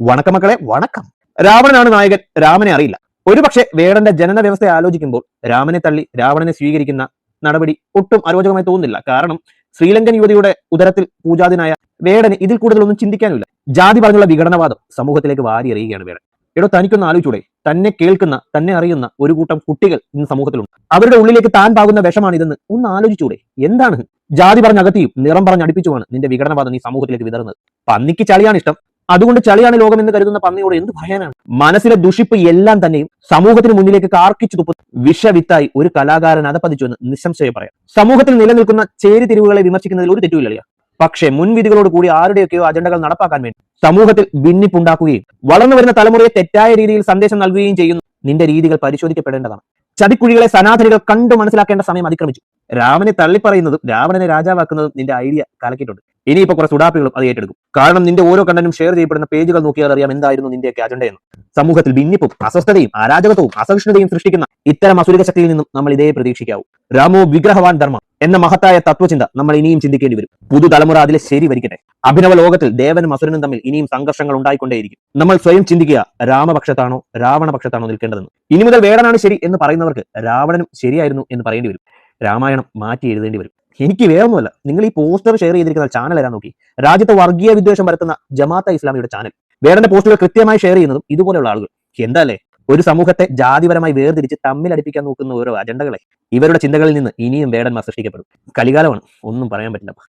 വണക്കം മക്കളെ, വണക്കം. രാവണനാണ് നായകൻ, രാമനെ അറിയില്ല. ഒരുപക്ഷെ വേടന്റെ ജനന വ്യവസ്ഥ ആലോചിക്കുമ്പോൾ രാമനെ തള്ളി രാവണനെ സ്വീകരിക്കുന്ന നടപടി ഒട്ടും അരോചകമായി തോന്നുന്നില്ല. കാരണം ശ്രീലങ്കൻ യുവതിയുടെ ഉദരത്തിൽ പൂജാതിനായ വേടന് ഇതിൽ കൂടുതലൊന്നും ചിന്തിക്കാനില്ല. ജാതി പറഞ്ഞുള്ള വിഘടനവാദം സമൂഹത്തിലേക്ക് വാരി എറിയുകയാണ് വേടൻ. എടോ, തനിക്കൊന്ന് ആലോചിച്ചൂടെ? തന്നെ കേൾക്കുന്ന, തന്നെ അറിയുന്ന ഒരു കൂട്ടം കുട്ടികൾ ഇന്ന് സമൂഹത്തിലുണ്ട്. അവരുടെ ഉള്ളിലേക്ക് താൻ പാകുന്ന വിഷമാണ് ഇതെന്ന് ഒന്ന് ആലോചിച്ചൂടെ? എന്താണ് ജാതി പറഞ്ഞകത്തിയും നിറം പറഞ്ഞടിപ്പിച്ചുമാണ് നിന്റെ വിഘടനവാദം നീ സമൂഹത്തിലേക്ക് വിതറുന്നത്. പന്നിക്ക് ചളിയാണ് ഇഷ്ടം, അതുകൊണ്ട് ചളിയാണ് ലോകം എന്ന് കരുതുന്ന പന്നിയോട് എന്ത് പറയാനാണ്? മനസ്സിലെ ദുഷിപ്പ് എല്ലാം തന്നെയും സമൂഹത്തിന് മുന്നിലേക്ക് കാർക്കിച്ചു തുപ്പുന്ന വിഷവിത്തായി ഒരു കലാകാരൻ അതപ്പതിച്ചു എന്ന് നിസ്സംശയം പറയാം. സമൂഹത്തിൽ നിലനിൽക്കുന്ന ചേരിതിരിവുകളെ വിമർശിക്കുന്നതിൽ ഒരു തെറ്റുമില്ല. പക്ഷേ മുൻവിധികളോട് കൂടി ആരുടെയൊക്കെയോ അജണ്ടകൾ നടപ്പാക്കാൻ വേണ്ടി സമൂഹത്തിൽ ഭിന്നിപ്പുണ്ടാക്കുകയും വളർന്നു വരുന്ന തലമുറയെ തെറ്റായ രീതിയിൽ സന്ദേശം നൽകുകയും ചെയ്യുന്നു. നിന്റെ രീതികൾ പരിശോധിക്കപ്പെടേണ്ടതാണ്. ചതിക്കുഴികളെ സനാതനികൾ കണ്ടു മനസ്സിലാക്കേണ്ട സമയം അതിക്രമിച്ചു. രാമനെ തള്ളിപ്പറയുന്നതും രാവണനെ രാജാവാക്കുന്നതും നിന്റെ ഐഡിയ കലക്കിയിട്ടുണ്ട്. ഇനിയിപ്പോ കുറെ സുഡാപ്പികളും അത് ഏറ്റെടുക്കും. കാരണം നിന്റെ ഓരോ കണ്ടന്റും ഷെയർ ചെയ്യപ്പെടുന്ന പേജുകൾ നോക്കിയാൽ അറിയാം എന്തായിരുന്നു നിന്റെയൊക്കെ അജണ്ടയെന്ന്. സമൂഹത്തിൽ ഭിന്നിപ്പും അസ്വസ്ഥതയും അരാജകത്വവും അസഹിഷ്ണുതയും സൃഷ്ടിക്കുന്ന ഇത്തരം അസുരിക ശക്തിയിൽ നിന്നും നമ്മൾ ഇതേ പ്രതീക്ഷിക്കാവൂ. രാമോ വിഗ്രഹവാൻ ധർമ്മ എന്ന മഹത്തായ തത്വചിന്ത നമ്മൾ ഇനിയും ചിന്തിക്കേണ്ടി വരും. പുതുതലമുറ അതിലെ ശരി വരിക്കട്ടെ. അഭിനവ ലോകത്തിൽ ദേവനും അസുരനും തമ്മിൽ ഇനിയും സംഘർഷങ്ങൾ ഉണ്ടായിക്കൊണ്ടേയിരിക്കും. നമ്മൾ സ്വയം ചിന്തിക്കുക, രാമപക്ഷത്താണോ രാവണപക്ഷത്താണോ നിൽക്കേണ്ടതെന്ന്. ഇനി മുതൽ വേടനാണ് ശരി എന്ന് പറയുന്നവർക്ക് രാവണനും ശരിയായിരുന്നു എന്ന് പറയേണ്ടി വരും. രാമായണം മാറ്റി എഴുതേണ്ടി വരും. എനിക്ക് വേറൊന്നുമല്ല, നിങ്ങൾ ഈ പോസ്റ്റർ ഷെയർ ചെയ്തിരിക്കുന്ന ചാനൽ വരാൻ നോക്കി. രാജ്യത്തെ വർഗീയ വിദ്വേഷം പരത്തുന്ന ജമാഅത്തെ ഇസ്ലാമിയുടെ ചാനൽ. വേടന്റെ പോസ്റ്റുകൾ കൃത്യമായി ഷെയർ ചെയ്യുന്നതും ഇതുപോലെയുള്ള ആളുകൾ. എന്താല്ലേ, ഒരു സമൂഹത്തെ ജാതിപരമായി വേർതിരിച്ച് തമ്മിലടിപ്പിക്കാൻ നോക്കുന്ന ഓരോ അജണ്ടകളെ. ഇവരുടെ ചിന്തകളിൽ നിന്ന് ഇനിയും വേടന്മാർ സൃഷ്ടിക്കപ്പെടും. കലികാലമാണ്, ഒന്നും പറയാൻ പറ്റില്ല.